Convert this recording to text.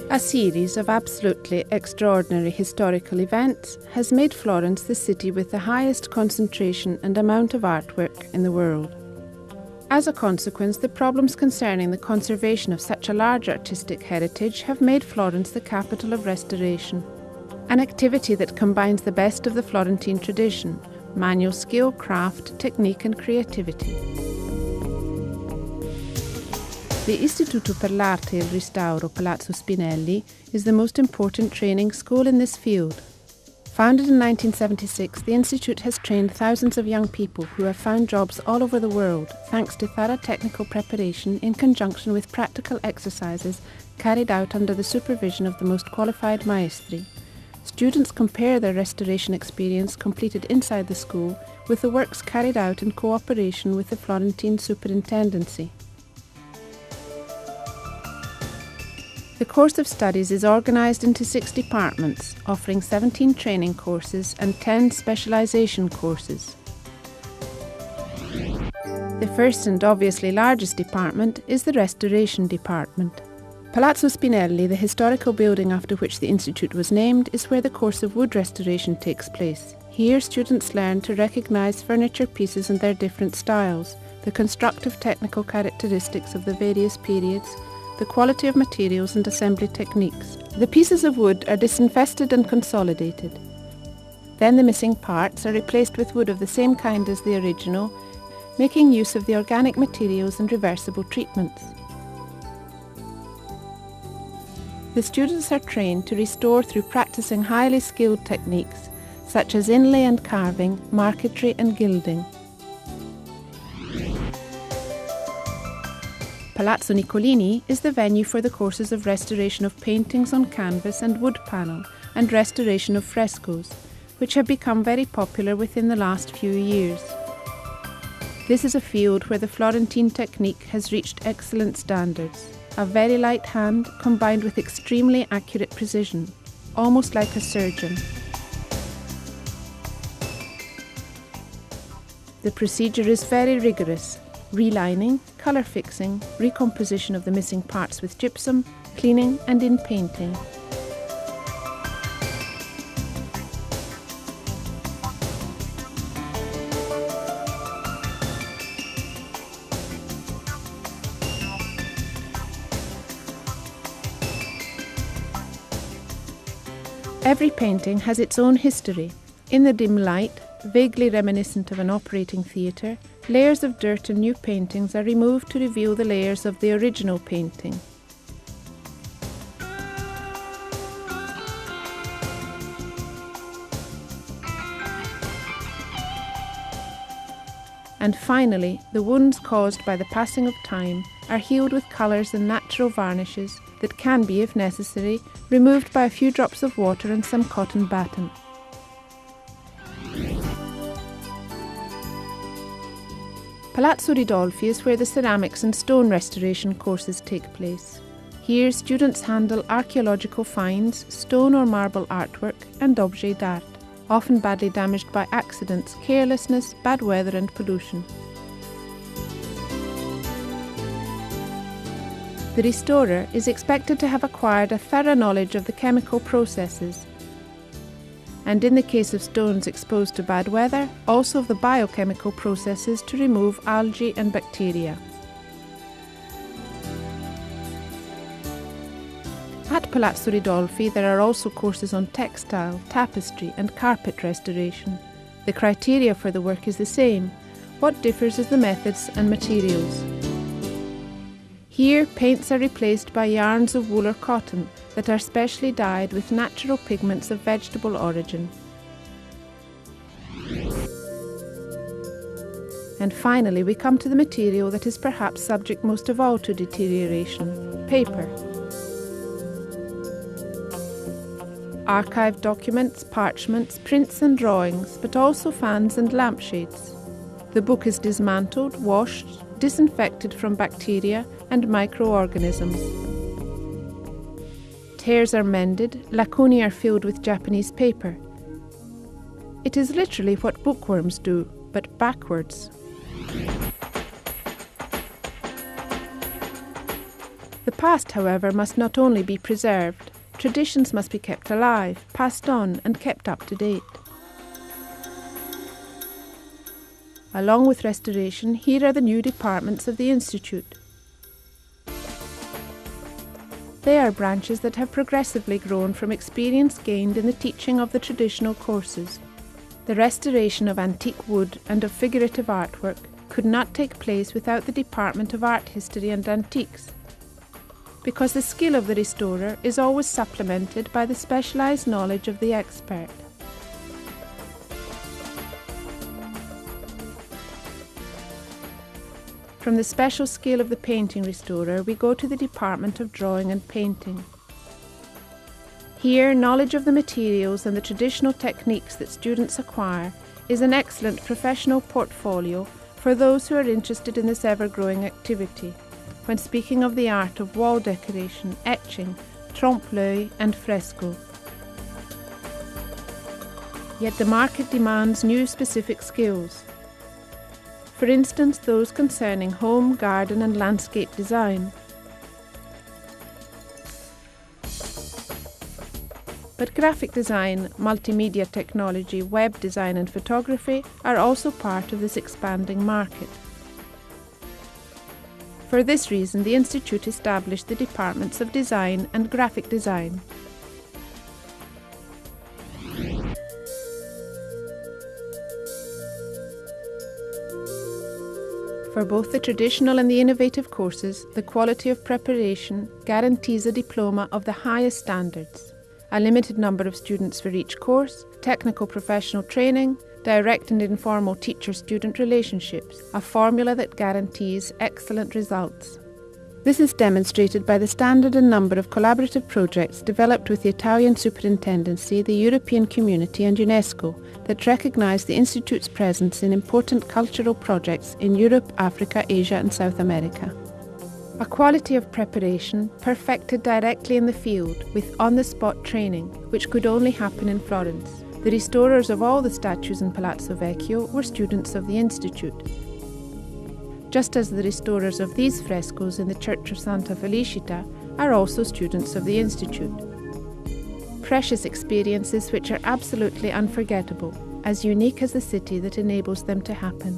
A series of absolutely extraordinary historical events has made Florence the city with the highest concentration and amount of artwork in the world. As a consequence, the problems concerning the conservation of such a large artistic heritage have made Florence the capital of restoration, an activity that combines the best of the Florentine tradition, manual skill, craft, technique and creativity. The Istituto per l'Arte e il Restauro, Palazzo Spinelli, is the most important training school in this field. Founded in 1976, the Institute has trained thousands of young people who have found jobs all over the world thanks to thorough technical preparation in conjunction with practical exercises carried out under the supervision of the most qualified maestri. Students compare their restoration experience completed inside the school with the works carried out in cooperation with the Florentine Superintendency. The course of studies is organised into 6 departments, offering 17 training courses and 10 specialisation courses. The first and obviously largest department is the Restoration Department. Palazzo Spinelli, the historical building after which the Institute was named, is where the course of wood restoration takes place. Here students learn to recognise furniture pieces and their different styles, the constructive technical characteristics of the various periods, the quality of materials and assembly techniques. The pieces of wood are disinfested and consolidated. Then the missing parts are replaced with wood of the same kind as the original, making use of the organic materials and reversible treatments. The students are trained to restore through practicing highly skilled techniques such as inlay and carving, marquetry and gilding. Palazzo Niccolini is the venue for the courses of restoration of paintings on canvas and wood panel and restoration of frescoes, which have become very popular within the last few years. This is a field where the Florentine technique has reached excellent standards, a very light hand combined with extremely accurate precision, almost like a surgeon. The procedure is very rigorous. Relining, colour fixing, recomposition of the missing parts with gypsum, cleaning and in painting. Every painting has its own history. In the dim light, vaguely reminiscent of an operating theatre, layers of dirt and new paintings are removed to reveal the layers of the original painting. And finally, the wounds caused by the passing of time are healed with colours and natural varnishes that can be, if necessary, removed by a few drops of water and some cotton batten. Palazzo Ridolfi is where the ceramics and stone restoration courses take place. Here students handle archaeological finds, stone or marble artwork and objets d'art, often badly damaged by accidents, carelessness, bad weather and pollution. The restorer is expected to have acquired a thorough knowledge of the chemical processes, and in the case of stones exposed to bad weather, also of the biochemical processes to remove algae and bacteria. At Palazzo Ridolfi there are also courses on textile, tapestry and carpet restoration. The criteria for the work is the same. What differs is the methods and materials. Here paints are replaced by yarns of wool or cotton that are specially dyed with natural pigments of vegetable origin. And finally we come to the material that is perhaps subject most of all to deterioration: paper. Archived documents, parchments, prints and drawings, but also fans and lampshades. The book is dismantled, washed, disinfected from bacteria and microorganisms. Tears are mended, lacunae are filled with Japanese paper. It is literally what bookworms do, but backwards. The past, however, must not only be preserved, traditions must be kept alive, passed on and kept up to date. Along with restoration, here are the new departments of the Institute. They are branches that have progressively grown from experience gained in the teaching of the traditional courses. The restoration of antique wood and of figurative artwork could not take place without the Department of Art History and Antiques, because the skill of the restorer is always supplemented by the specialised knowledge of the expert. From the special skill of the painting restorer, we go to the Department of Drawing and Painting. Here, knowledge of the materials and the traditional techniques that students acquire is an excellent professional portfolio for those who are interested in this ever-growing activity, when speaking of the art of wall decoration, etching, trompe-l'œil and fresco. Yet the market demands new specific skills. For instance, those concerning home, garden and landscape design. But graphic design, multimedia technology, web design and photography are also part of this expanding market. For this reason, the Institute established the departments of Design and Graphic Design. For both the traditional and the innovative courses, the quality of preparation guarantees a diploma of the highest standards. A limited number of students for each course, technical professional training, direct and informal teacher-student relationships, a formula that guarantees excellent results. This is demonstrated by the standard and number of collaborative projects developed with the Italian Superintendency, the European Community and UNESCO that recognise the Institute's presence in important cultural projects in Europe, Africa, Asia and South America. A quality of preparation perfected directly in the field with on-the-spot training, which could only happen in Florence. The restorers of all the statues in Palazzo Vecchio were students of the Institute, just as the restorers of these frescoes in the Church of Santa Felicita are also students of the Institute. Precious experiences which are absolutely unforgettable, as unique as the city that enables them to happen.